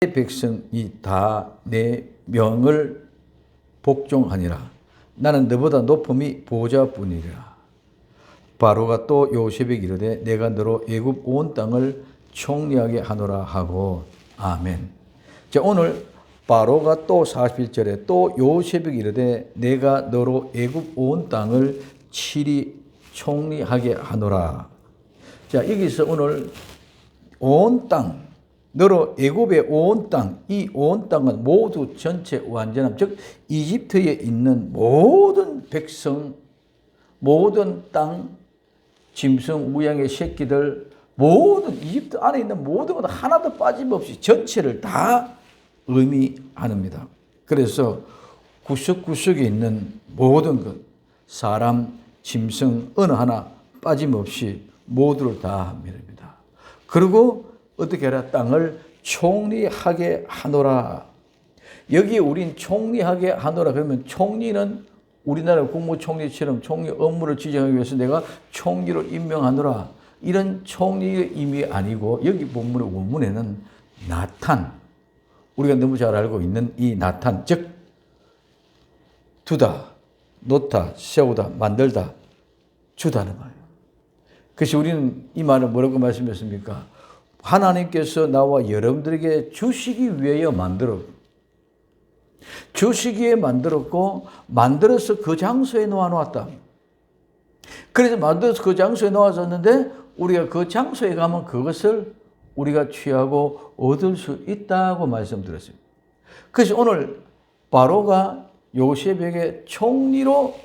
내 백성이 다 내 명을 복종하니라. 나는 너보다 높음이 보좌뿐이라. 바로가 또 요셉에게 이르되 내가 너로 애굽 온 땅을 총리하게 하노라 하고. 아멘. 자, 오늘 바로가 또 41절에 또 요셉에게 이르되 내가 너로 애굽 온 땅을 총리하게 하노라. 자, 여기서 오늘 온 땅, 너로 애굽의 온 땅, 이 온 땅은 모두 전체 완전함, 즉 이집트에 있는 모든 백성, 모든 땅, 짐승, 무양의 새끼들, 모든 이집트 안에 있는 모든 것 하나도 빠짐없이 전체를 다 의미합니다. 그래서 구석구석에 있는 모든 것, 사람, 짐승 어느 하나 빠짐없이 모두를 다 합니다. 그리고 어떻게 하라? 땅을 총리하게 하노라. 여기 우린 총리하게 하노라. 그러면 총리는 우리나라 국무총리처럼 총리 업무를 지정하기 위해서 내가 총리로 임명하노라. 이런 총리의 의미 아니고 여기 본문의 원문에는 나탄, 우리가 너무 잘 알고 있는 이 나탄, 즉 두다, 놓다, 세우다, 만들다, 주다는 말이에요. 그래서 우리는 이 말을 뭐라고 말씀했습니까? 하나님께서 나와 여러분들에게 주시기 위하여 주시기 위해 만들었고 만들어서 그 장소에 놓아놓았다. 그래서 만들어서 그 장소에 놓아졌는데 우리가 그 장소에 가면 그것을 우리가 취하고 얻을 수 있다고 말씀드렸습니다. 그래서 오늘 바로가 요셉에게 총리로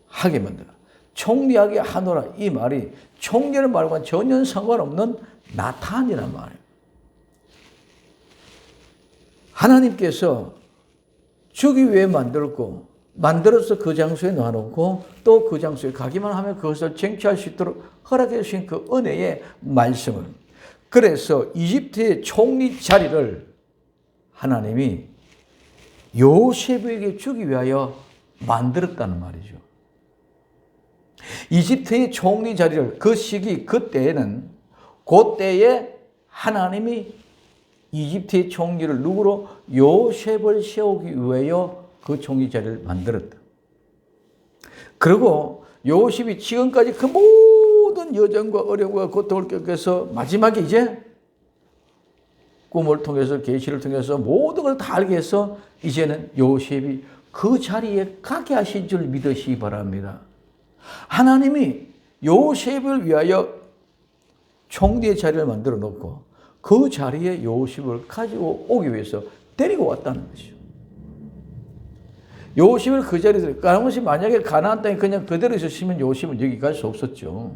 하게 만들어. 총리하게 하노라. 이 말이 총리라는 말과 전혀 상관없는 나탄이란 말이에요. 하나님께서 주기 위해 만들었고 만들어서 그 장소에 놔놓고 또 그 장소에 가기만 하면 그것을 쟁취할 수 있도록 허락해 주신 그 은혜의 말씀을, 그래서 이집트의 총리 자리를 하나님이 요셉에게 주기 위하여 만들었다는 말이죠. 이집트의 총리 자리를 그 시기 그때에는 그때에 하나님이 이집트의 총리를 누구로? 요셉을 세우기 위하여 그 총리 자리를 만들었다. 그리고 요셉이 지금까지 그 모든 여정과 어려움과 고통을 겪어서 마지막에 이제 꿈을 통해서 계시를 통해서 모든 걸 다 알게 해서 이제는 요셉이 그 자리에 가게 하신 줄 믿으시기 바랍니다. 하나님이 요셉을 위하여 총리의 자리를 만들어 놓고 그 자리에 요셉을 가지고 오기 위해서 데리고 왔다는 것이죠. 요셉을 그 자리에, 가나안이 만약에 가나안 땅에 그냥 그대로 있었으면 요셉은 여기 갈 수 없었죠.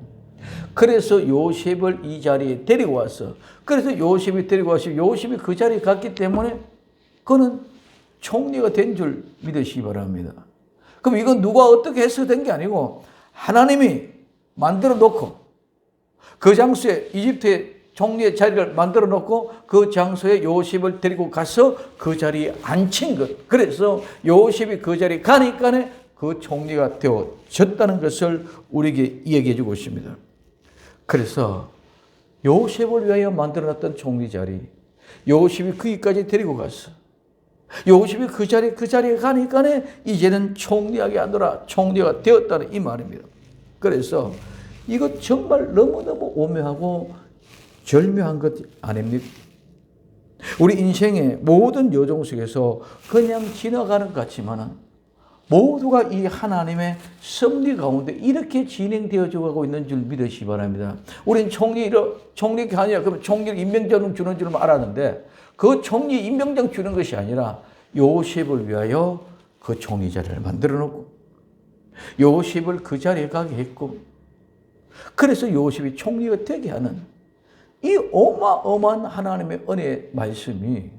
그래서 요셉을 이 자리에 데리고 왔어. 그래서 요셉이 데리고 와서 요셉이 그 자리에 갔기 때문에 그는 총리가 된 줄 믿으시기 바랍니다. 그럼 이건 누가 어떻게 해서 된 게 아니고 하나님이 만들어 놓고 그 장소에 이집트의 총리의 자리를 만들어 놓고 그 장소에 요셉을 데리고 가서 그 자리에 앉힌 것. 그래서 요셉이 그 자리에 가니까 그 총리가 되어졌다는 것을 우리에게 이야기해 주고 있습니다. 그래서 요셉을 위하여 만들어 놨던 총리 자리, 요셉이 거기까지 데리고 갔어. 요셉이 그 자리에 가니까 이제는 총리하게 하노라, 총리가 되었다는 이 말입니다. 그래서 이거 정말 너무너무 오묘하고 절묘한 것 아닙니까? 우리 인생의 모든 여정 속에서 그냥 지나가는 것 같지만 모두가 이 하나님의 섭리 가운데 이렇게 진행되어져 가고 있는 줄 믿으시기 바랍니다. 우린 총리가 아니라 그러면 총리를 임명장 주는 줄만 알았는데 그 총리 임명장 주는 것이 아니라 요셉을 위하여 그 총리 자리를 만들어 놓고 요셉을 그 자리에 가게 했고, 그래서 요셉이 총리가 되게 하는 이 어마어마한 하나님의 은혜의 말씀이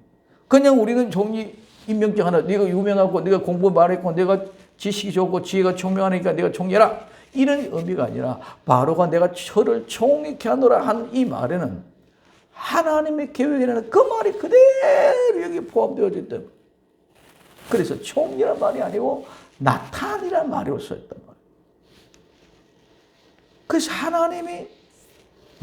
그냥 우리는 총리 임명장 하나, 네가 유명하고 네가 공부 잘했고 네가 지식이 좋고 지혜가 총명하니까 네가 총리라, 이런 의미가 아니라 바로가 내가 저를 총리케 하노라 한 이 말에는 하나님의 계획에는 그 말이 그대로 여기 포함되어져 있다. 그래서 총리란 말이 아니고 나탄이란 말이 썼단 말이에요. 그래서 하나님이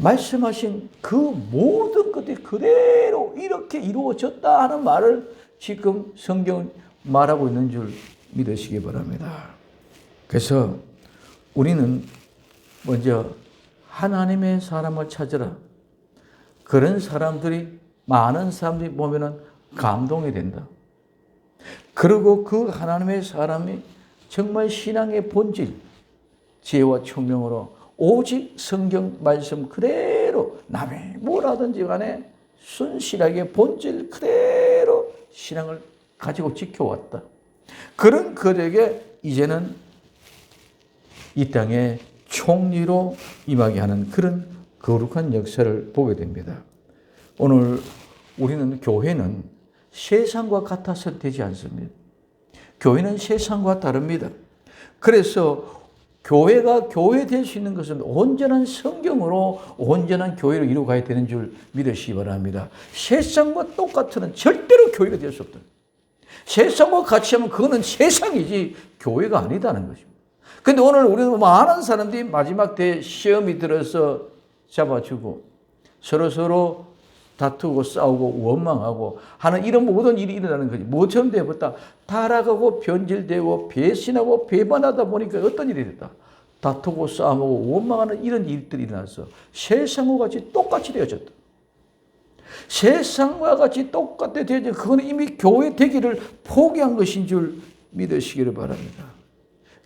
말씀하신 그 모든 것들이 그대로 이렇게 이루어졌다 하는 말을 지금 성경은 말하고 있는 줄 믿으시기 바랍니다. 그래서 우리는 먼저 하나님의 사람을 찾으라. 그런 사람들이, 많은 사람들이 보면은 감동이 된다. 그리고 그 하나님의 사람이 정말 신앙의 본질, 지혜와 총명으로 오직 성경 말씀 그대로 남이 뭐라든지 간에 순실하게 본질 그대로 신앙을 가지고 지켜왔다. 그런 그들에게 이제는 이 땅에 총리로 임하게 하는 그런 거룩한 역사를 보게 됩니다. 오늘 우리는 교회는 세상과 같아서 되지 않습니다. 교회는 세상과 다릅니다. 그래서 교회가 교회 될 수 있는 것은 온전한 성경으로 온전한 교회로 이루어가야 되는 줄 믿으시기 바랍니다. 세상과 똑같으면 절대로 교회가 될 수 없다. 세상과 같이 하면 그거는 세상이지 교회가 아니다는 것입니다. 근데 오늘 우리는 많은 사람들이 마지막 때 시험이 들어서 잡아주고 서로 다투고 싸우고 원망하고 하는 이런 모든 일이 일어나는 거지. 뭐처럼 되었다? 타락하고 변질되고 배신하고 배반하다 보니까 어떤 일이 됐다? 다투고 싸우고 원망하는 이런 일들이 일어났어. 세상과 같이 똑같이 되어졌다. 세상과 같이 똑같이 되어져. 그거는 이미 교회 되기를 포기한 것인 줄 믿으시기를 바랍니다.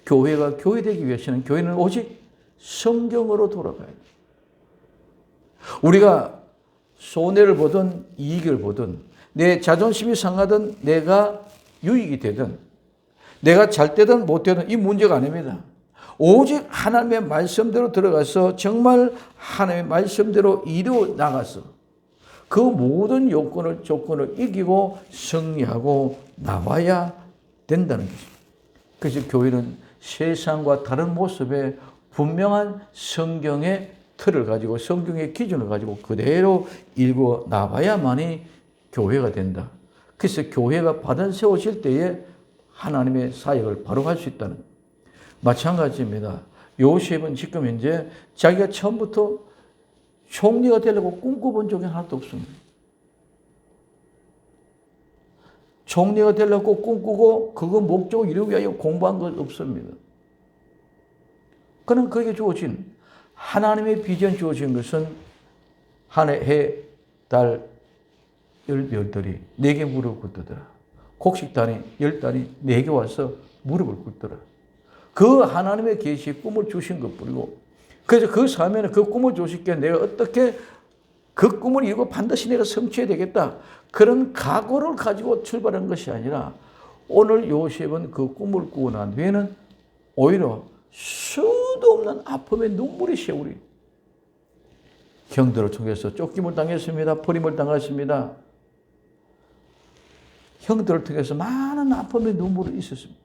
교회가 교회되기 위해서는 교회는 오직 성경으로 돌아가야 돼. 우리가 손해를 보든 이익을 보든 내 자존심이 상하든 내가 유익이 되든 내가 잘 되든 못 되든 이 문제가 아닙니다. 오직 하나님의 말씀대로 들어가서 정말 하나님의 말씀대로 이루어 나가서 그 모든 조건을 이기고 승리하고 나와야 된다는 것입니다. 그래서 교회는 세상과 다른 모습의 분명한 성경의 틀을 가지고 성경의 기준을 가지고 그대로 읽어 나가야만이 교회가 된다. 그래서 교회가 받아 세워질 때에 하나님의 사역을 바로 할 수 있다는 마찬가지입니다. 요셉은 지금 현재 자기가 처음부터 총리가 되려고 꿈꿔본 적이 하나도 없습니다. 총리가 되려고 꿈꾸고 그거 목적을 이루기 위하여 공부한 것 없습니다. 그는 그에게 주어진 하나님의 비전 주어진 것은 하늘, 해, 달, 별들이 내게 무릎을 꿇더라. 곡식단이 10단이 내게 와서 무릎을 꿇더라. 그 하나님의 계시의 꿈을 주신 것뿐이고 그래서 그 사면에 그 꿈을 주시기에 내가 어떻게 그 꿈을 이루고 반드시 내가 성취해야 되겠다. 그런 각오를 가지고 출발한 것이 아니라 오늘 요셉은 그 꿈을 꾸고 난 뒤에는 오히려 수도 없는 아픔의 눈물이 세우리. 형들을 통해서 쫓김을 당했습니다. 버림을 당했습니다. 형들을 통해서 많은 아픔의 눈물이 있었습니다.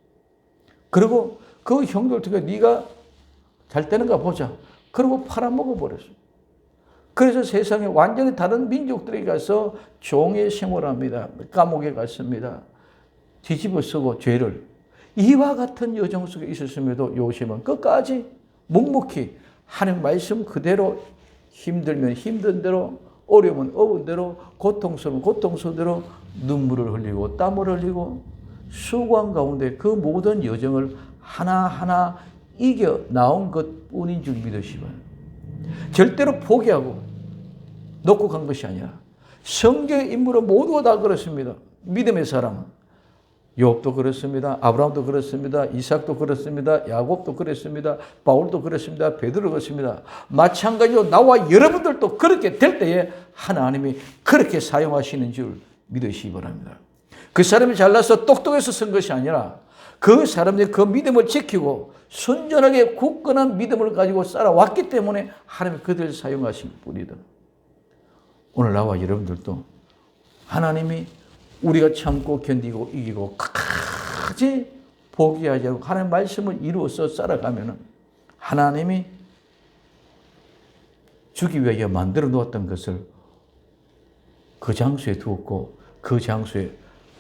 그리고 그 형들을 통해 네가 잘 되는가 보자. 그리고 팔아먹어 버렸습니다. 그래서 세상에 완전히 다른 민족들에 가서 종의 생활을 합니다. 감옥에 갔습니다. 뒤집어 쓰고 죄를. 이와 같은 여정 속에 있었음에도 요셉은 끝까지 묵묵히 하나님 말씀 그대로 힘들면 힘든 대로 어려우면 어려운 대로 고통스러우면 고통스러운 대로 눈물을 흘리고 땀을 흘리고 수고한 가운데 그 모든 여정을 하나하나 이겨 나온 것뿐인 줄 믿으시면 절대로 포기하고 놓고 간 것이 아니라 성경의 인물은 모두가 다 그렇습니다. 믿음의 사람은 욥도 그렇습니다. 아브라함도 그렇습니다. 이삭도 그렇습니다. 야곱도 그렇습니다. 바울도 그렇습니다. 베드로 그렇습니다. 마찬가지로 나와 여러분들도 그렇게 될 때에 하나님이 그렇게 사용하시는 줄 믿으시기 바랍니다. 그 사람이 잘나서 똑똑해서 쓴 것이 아니라 그 사람들이 그 믿음을 지키고 순전하게 굳건한 믿음을 가지고 살아왔기 때문에 하나님이 그들을 사용하신 뿐이다. 오늘 나와 여러분들도 하나님이 우리가 참고 견디고 이기고 끝까지 포기하지 않고 하나님의 말씀을 이루어서 살아가면 하나님이 주기 위하여 만들어 놓았던 것을 그 장소에 두었고 그 장소에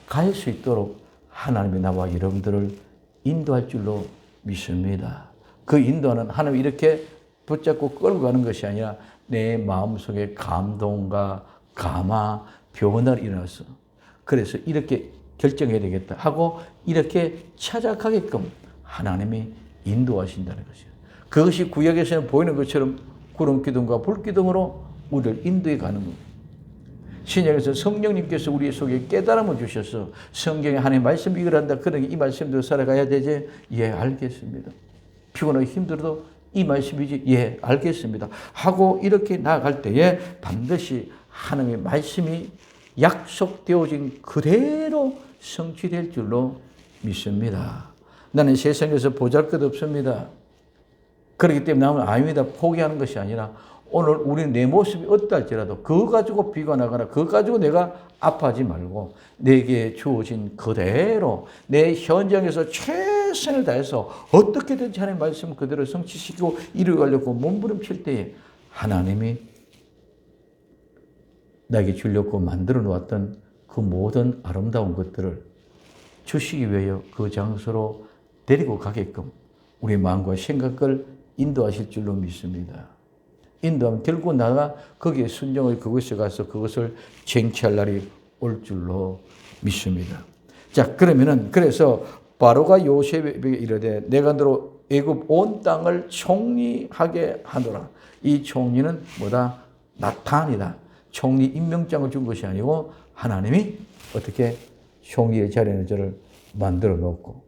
갈 수 있도록 하나님이 나와 여러분들을 인도할 줄로 믿습니다. 그 인도는 하나님이 이렇게 붙잡고 끌고 가는 것이 아니라 내 마음속에 감동과 감화, 변화를 일어나서 그래서 이렇게 결정해야 되겠다 하고 이렇게 찾아가게끔 하나님이 인도하신다는 것이에요. 그것이 구약에서는 보이는 것처럼 구름 기둥과 불 기둥으로 우리를 인도해 가는 겁니다. 신약에서 성령님께서 우리 속에 깨달음을 주셔서 성경에 하나님의 말씀 이걸 한다. 그러니 이 말씀대로 살아가야 되지? 예, 알겠습니다. 피곤하고 힘들어도 이 말씀이지? 예, 알겠습니다. 하고 이렇게 나아갈 때에 반드시 하나님의 말씀이 약속되어진 그대로 성취될 줄로 믿습니다. 나는 세상에서 보잘것없습니다. 그렇기 때문에 나는 아닙니다. 포기하는 것이 아니라 오늘 우리는 내 모습이 어떨지라도 그거 가지고 비관하거나 그거 가지고 내가 아파하지 말고 내게 주어진 그대로 내 현장에서 최선을 다해서 어떻게든지 하나님의 말씀을 그대로 성취시키고 이루어가려고 몸부림칠 때에 하나님이 나에게 주려고 만들어 놓았던 그 모든 아름다운 것들을 주시기 위하여 그 장소로 데리고 가게끔 우리의 마음과 생각을 인도하실 줄로 믿습니다. 인도하면 결국 나가 거기에 순종을 그곳에 가서 그것을 쟁취할 날이 올 줄로 믿습니다. 자, 그러면은 그래서 바로가 요셉에게 이르되 내가 너로 애굽 온 땅을 총리하게 하노라. 이 총리는 뭐다? 나탄이다. 총리 임명장을 준 것이 아니고 하나님이 어떻게 총리의 자리에 저를 만들어 놓고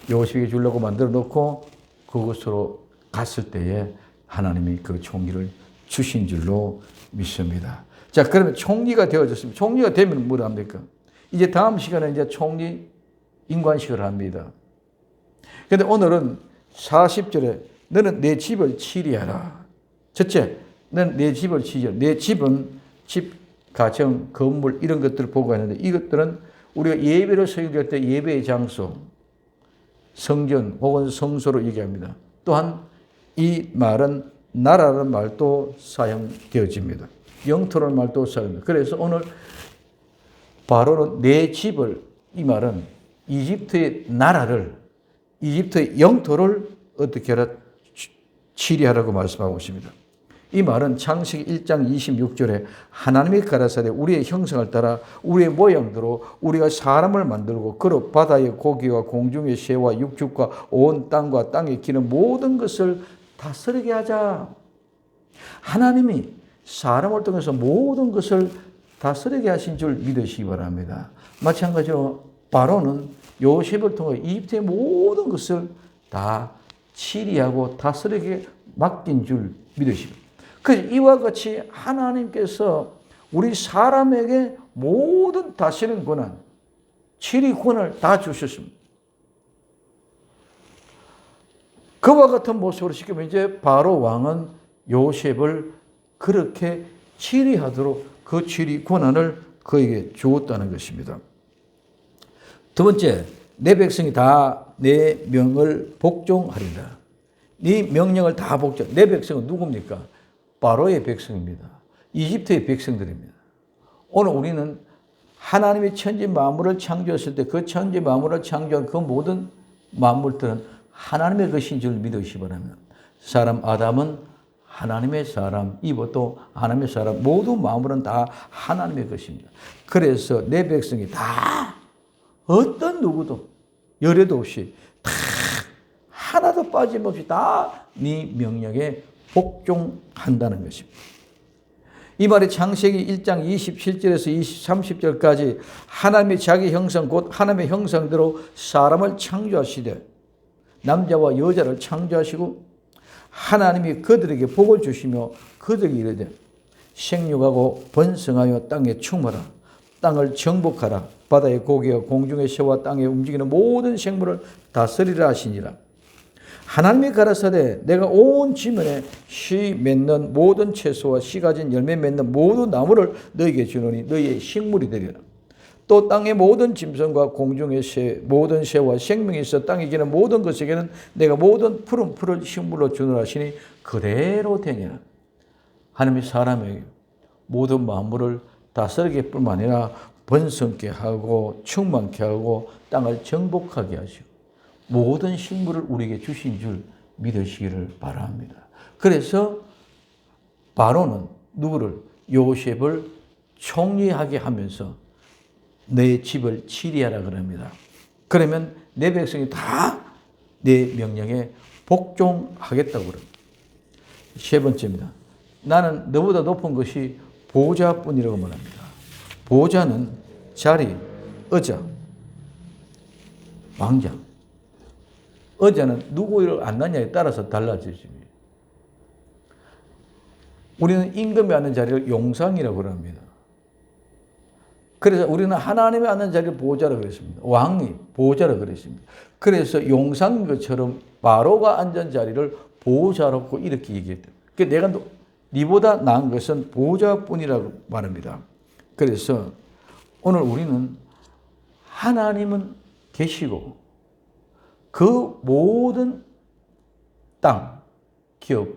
요셉에게 주려고 만들어 놓고 그곳으로 갔을 때에 하나님이 그 총리를 주신 줄로 믿습니다. 자, 그러면 총리가 되어졌습니다. 총리가 되면 뭘 합니까? 이제 다음 시간에 이제 총리 인관식을 합니다. 그런데 오늘은 40절에 너는 내 집을 치리하라. 첫째, 너는 내 집을 치리하라. 내 집은 집, 가정, 건물 이런 것들을 보고 있는데 이것들은 우리가 예배를 설교할 때 예배의 장소, 성전 혹은 성소로 얘기합니다. 또한 이 말은 나라라는 말도 사용되어집니다. 영토라는 말도 사용됩니다. 그래서 오늘 바로는 내 집을, 이 말은 이집트의 나라를, 이집트의 영토를 어떻게 하라? 치리하라고 말씀하고 있습니다. 이 말은 창세기 1장 26절에 하나님이 가라사대 우리의 형상을 따라 우리의 모양대로 우리가 사람을 만들고 그로 바다의 고기와 공중의 새와 육축과 온 땅과 땅에 기는 모든 것을 다스리게 하자. 하나님이 사람을 통해서 모든 것을 다스리게 하신 줄 믿으시기 바랍니다. 마찬가지로 바로는 요셉을 통해 이집트의 모든 것을 다 치리하고 다스리게 맡긴 줄 믿으시기 바랍니다. 그래서 이와 같이 하나님께서 우리 사람에게 모든 다스리는 권한, 치리 권한을 다 주셨습니다. 그와 같은 모습으로 시키면 이제 바로 왕은 요셉을 그렇게 치리하도록 그 치리 권한을 그에게 주었다는 것입니다. 두 번째, 내 백성이 다 내 명을 복종하리라. 네 명령을 다 복종. 내 백성은 누굽니까? 바로의 백성입니다. 이집트의 백성들입니다. 오늘 우리는 하나님의 천지 만물을 창조했을 때 그 천지 만물을 창조한 그 모든 만물들은 하나님의 것인 줄 믿으시기 바랍니다. 사람 아담은 하나님의 사람, 이브도 하나님의 사람, 모든 만물은 다 하나님의 것입니다. 그래서 내 백성이 다 어떤 누구도 열애도 없이 다 하나도 빠짐없이 다 네 명령에 복종한다는 것입니다. 이 말이 창세기 1장 27절에서 30절까지 하나님의 자기 형상 곧 하나님의 형상대로 사람을 창조하시되 남자와 여자를 창조하시고 하나님이 그들에게 복을 주시며 그들에게 이르되 생육하고 번성하여 땅에 충만하라. 땅을 정복하라. 바다의 고기와 공중의 새와 땅에 움직이는 모든 생물을 다스리라 하시니라. 하나님이 가라사대 내가 온 지면에 씨 맺는 모든 채소와 씨 가진 열매 맺는 모든 나무를 너에게 주노니 너희의 식물이 되리라. 또 땅의 모든 짐승과 공중의 새 모든 새와 생명이 있어 땅에 기는 모든 것에게는 내가 모든 푸른 풀을 식물로 주노라 하시니 그대로 되니라. 하나님이 사람에게 모든 만물을 다스리게 뿐만 아니라 번성케 하고 충만케 하고 땅을 정복하게 하시고 모든 식물을 우리에게 주신 줄 믿으시기를 바랍니다. 그래서 바로는 누구를? 요셉을 총리하게 하면서 내 집을 치리하라 그럽니다. 그러면 내 백성이 다 내 명령에 복종하겠다고 그럽니다. 세 번째입니다. 나는 너보다 높은 것이 보좌뿐이라고 말합니다. 보좌는 자리, 의자, 왕장. 의자는 누구를 앉느냐에 따라서 달라지지. 우리는 임금이 앉는 자리를 용상이라고 합니다. 그래서 우리는 하나님이 앉는 자리를 보좌라고 그랬습니다. 왕이 보좌라고 그랬습니다. 그래서 용상인 것처럼 바로가 앉은 자리를 보좌라고 이렇게 얘기했다. 내가 니보다 나은 것은 보좌뿐이라고 말합니다. 그래서 오늘 우리는 하나님은 계시고 그 모든 땅, 기업,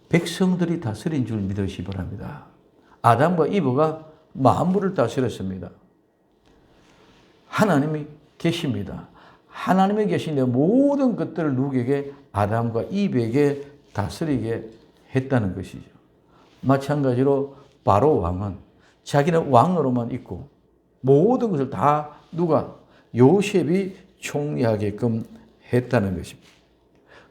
백성들이 다스린 줄 믿으시기 바랍니다. 아담과 이브가 만물을 다스렸습니다. 하나님이 계십니다. 하나님이 계신데 모든 것들을 누구에게? 아담과 이브에게 다스리게 했다는 것이죠. 마찬가지로 바로 왕은 자기는 왕으로만 있고 모든 것을 다 누가? 요셉이 총리하게끔 했다는 것입니다.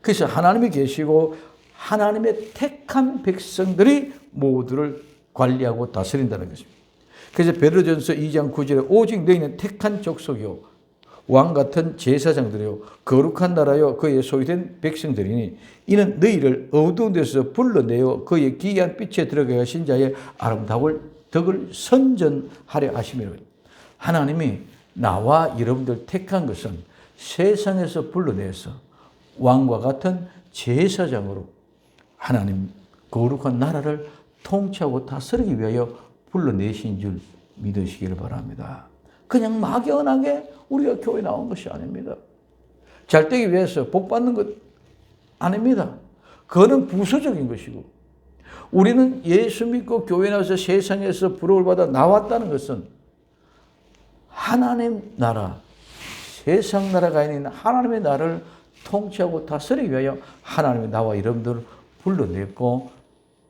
그래서 하나님이 계시고 하나님의 택한 백성들이 모두를 관리하고 다스린다는 것입니다. 그래서 베드로전서 2장 9절에 오직 너희는 택한 족속이요 왕 같은 제사장들이요 거룩한 나라요 그의 소유된 백성들이니 이는 너희를 어두운 데서 불러내어 그의 기이한 빛에 들어가 가신 자의 아름다울 덕을 선전하려 하심이라. 하나님이 나와 여러분들 택한 것은 세상에서 불러내서 왕과 같은 제사장으로 하나님 거룩한 나라를 통치하고 다스리기 위하여 불러내신 줄 믿으시기를 바랍니다. 그냥 막연하게 우리가 교회 나온 것이 아닙니다. 잘 되기 위해서 복 받는 것 아닙니다. 그거는 부수적인 것이고 우리는 예수 믿고 교회 나와서 세상에서 부름을 받아 나왔다는 것은 하나님 나라, 세상 나라가 아닌 하나님의 나라를 통치하고 다스리기 위하여 하나님의 나와 여러분들을 불러냈고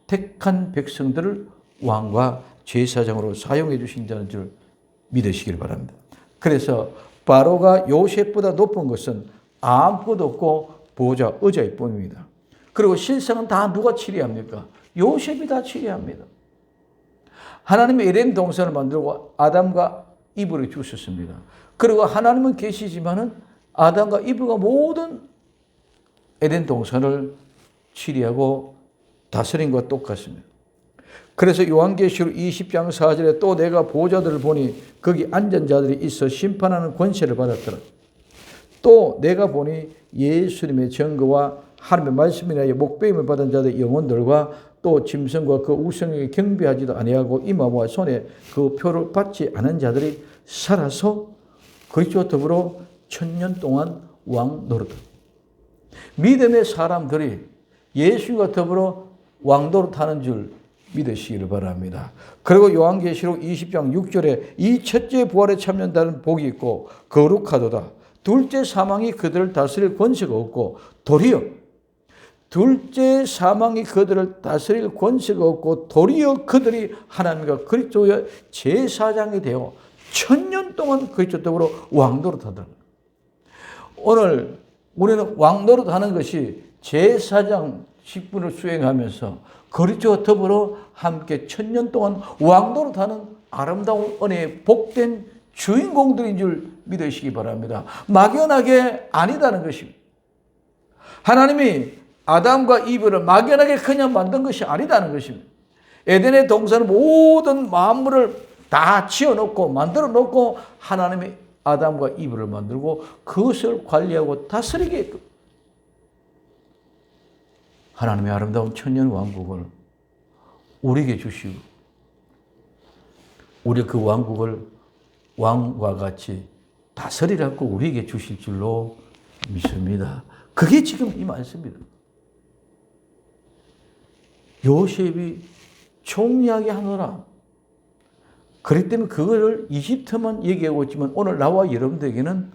택한 백성들을 왕과 제사장으로 사용해 주신다는 줄 믿으시길 바랍니다. 그래서 바로가 요셉보다 높은 것은 아무것도 없고 보좌 의자일 뿐입니다. 그리고 실상은 다 누가 치리합니까? 요셉이 다 치리합니다. 하나님의 에덴 동산을 만들고 아담과 이브를 주셨습니다. 그리고 하나님은 계시지만은 아담과 이브가 모든 에덴 동산을 치리하고 다스린 것과 똑같습니다. 그래서 요한계시록 20장 4절에 또 내가 보좌들을 보니 거기 앉은 자들이 있어 심판하는 권세를 받았더라. 또 내가 보니 예수님의 증거와 하나님의 말씀이나 목배임을 받은 자들의 영혼들과 또 짐승과 그 우상에게 경배하지도 아니하고 이마와 손에 그 표를 받지 않은 자들이 살아서 그리스도와 더불어 1000년 동안 왕 노릇. 믿음의 사람들이 예수님과 더불어 왕 노릇하는 줄 믿으시기를 바랍니다. 그리고 요한계시록 20장 6절에 이 첫째 부활에 참여한다는 복이 있고 거룩하도다. 둘째 사망이 그들을 다스릴 권세가 없고 도리어 둘째 사망이 그들을 다스릴 권세가 없고 도리어 그들이 하나님과 그리스도의 제사장이 되어 1000년 동안 그리스도 더불어 왕노릇하더라. 오늘 우리는 왕노릇하는 것이 제사장 직분을 수행하면서 그리스도와 더불어 함께 1000년 동안 왕노릇하는 아름다운 은혜의 복된 주인공들인 줄 믿으시기 바랍니다. 막연하게 아니다는 것입니다. 하나님이 아담과 이브를 막연하게 그냥 만든 것이 아니다는 것입니다. 에덴의 동산 모든 만물을 다 지어놓고 만들어 놓고 하나님이 아담과 이브를 만들고 그것을 관리하고 다스리게 했고 하나님의 아름다운 천년 왕국을 우리에게 주시고 우리 그 왕국을 왕과 같이 다스리라고 우리에게 주실 줄로 믿습니다. 그게 지금 이 말씀입니다. 요셉이 총리하게 하노라. 그렇기 때문에 그거를 이집트만 얘기하고 있지만 오늘 나와 여러분들에게는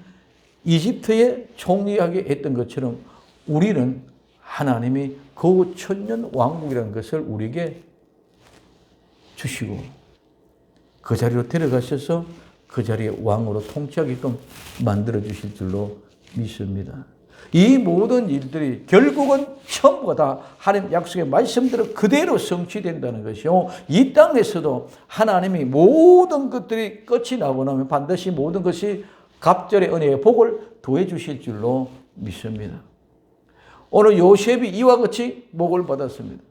이집트에 총리하게 했던 것처럼 우리는 하나님이 그 천년 왕국이라는 것을 우리에게 주시고 그 자리로 데려가셔서 그 자리에 왕으로 통치하게끔 만들어 주실 줄로 믿습니다. 이 모든 일들이 결국은 전부가 다 하나님 약속의 말씀대로 그대로 성취된다는 것이요. 이 땅에서도 하나님이 모든 것들이 끝이 나고 나면 반드시 모든 것이 갑절의 은혜의 복을 더해 주실 줄로 믿습니다. 오늘 요셉이 이와 같이 복을 받았습니다.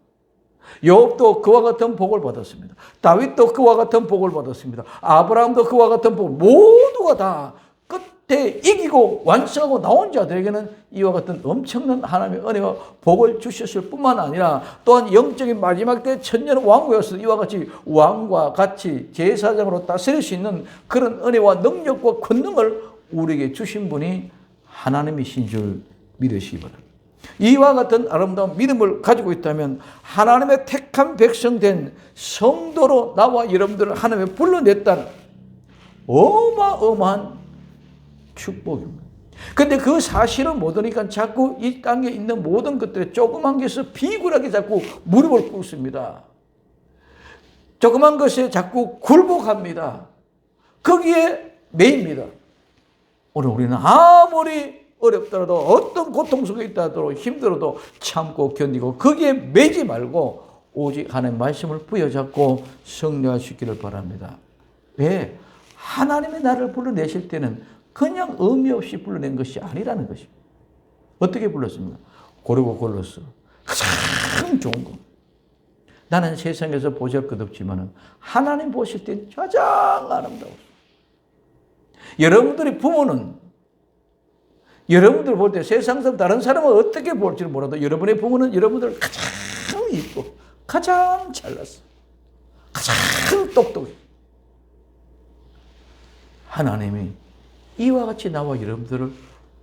욥도 그와 같은 복을 받았습니다. 다윗도 그와 같은 복을 받았습니다. 아브라함도 그와 같은 복을 모두가 다 끝에 이기고 완성하고 나온 자들에게는 이와 같은 엄청난 하나님의 은혜와 복을 주셨을 뿐만 아니라 또한 영적인 마지막 때 천년 왕국이어서 이와 같이 왕과 같이 제사장으로 다스릴 수 있는 그런 은혜와 능력과 권능을 우리에게 주신 분이 하나님이신 줄 믿으시기 바랍니다. 이와 같은 아름다운 믿음을 가지고 있다면 하나님의 택한 백성된 성도로 나와 여러분들을 하나님이 불러냈다는 어마어마한 축복입니다. 그런데 그 사실을 모르니까 자꾸 이 땅에 있는 모든 것들에 조그만 것에서 비굴하게 자꾸 무릎을 꿇습니다. 조그만 것에 자꾸 굴복합니다. 거기에 매입니다. 오늘 우리는 아무리 어렵더라도 어떤 고통 속에 있다도 힘들어도 참고 견디고 거기에 매지 말고 오직 하나님의 말씀을 부여잡고 승리할 수 있기를 바랍니다. 왜? 하나님이 나를 불러내실 때는 그냥 의미 없이 불러낸 것이 아니라는 것입니다. 어떻게 불렀습니까? 고르고 골랐어. 가장 좋은 거. 나는 세상에서 보잘것없지만 하나님 보실 때 가장 아름다워. 여러분들의 부모는 여러분들 볼 때 세상 사람 다른 사람은 어떻게 볼지는 몰라도 여러분의 부모는 여러분들 가장 이쁘고 가장 잘났어. 가장 똑똑해. 하나님이 이와 같이 나와 여러분들을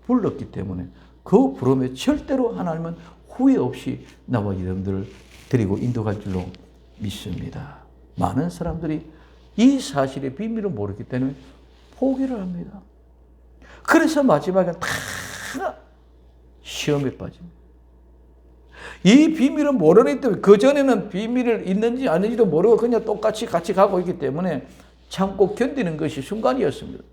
불렀기 때문에 그 부름에 절대로 하나님은 후회 없이 나와 여러분들을 데리고 인도갈 줄로 믿습니다. 많은 사람들이 이 사실의 비밀을 모르기 때문에 포기를 합니다. 그래서 마지막에 다 시험에 빠집니다. 이 비밀을 모르기 때문에 그전에는 비밀을 있는지 아닌지도 모르고 그냥 똑같이 같이 가고 있기 때문에 참고 견디는 것이 순간이었습니다.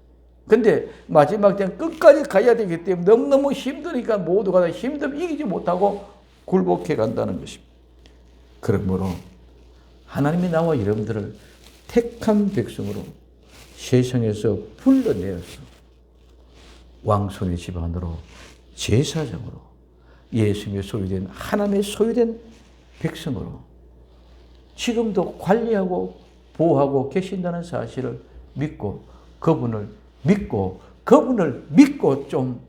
근데 마지막 때는 끝까지 가야 되기 때문에 너무너무 힘드니까 모두가 다 힘들면 이기지 못하고 굴복해 간다는 것입니다. 그러므로 하나님이 나와 여러분들을 택한 백성으로 세상에서 불러내어서 왕손의 집안으로 제사장으로 예수님의 소유된 하나님의 소유된 백성으로 지금도 관리하고 보호하고 계신다는 사실을 믿고 그분을 믿고 좀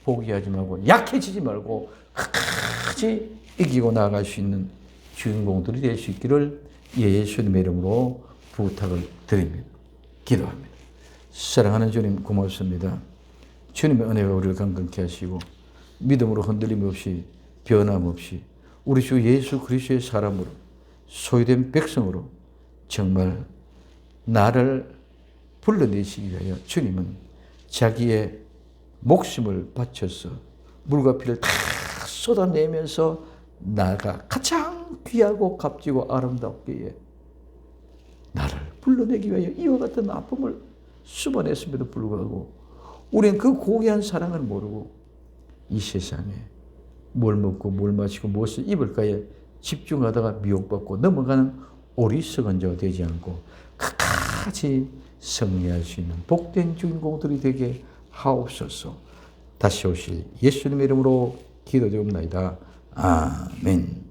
포기하지 말고 약해지지 말고 끝까지 이기고 나아갈 수 있는 주인공들이 될 수 있기를 예수님의 이름으로 부탁을 드립니다. 기도합니다. 사랑하는 주님 고맙습니다. 주님의 은혜가 우리를 강건케 하시고 믿음으로 흔들림 없이 변함 없이 우리 주 예수 그리스도의 사람으로 소유된 백성으로 정말 나를 불러내시기 위하여 주님은 자기의 목숨을 바쳐서 물과 피를 다 쏟아내면서 나가 가장 귀하고 값지고 아름답게 나를 불러내기 위하여 이와 같은 아픔을 수반했음에도 불구하고 우리는 그 고귀한 사랑을 모르고 이 세상에 뭘 먹고 뭘 마시고 무엇을 입을까에 집중하다가 미혹받고 넘어가는 어리석은 자가 되지 않고 끝까지 승리할 수 있는 복된 주인공들이 되게 하옵소서. 다시 오실 예수님의 이름으로 기도드립니다. 아멘.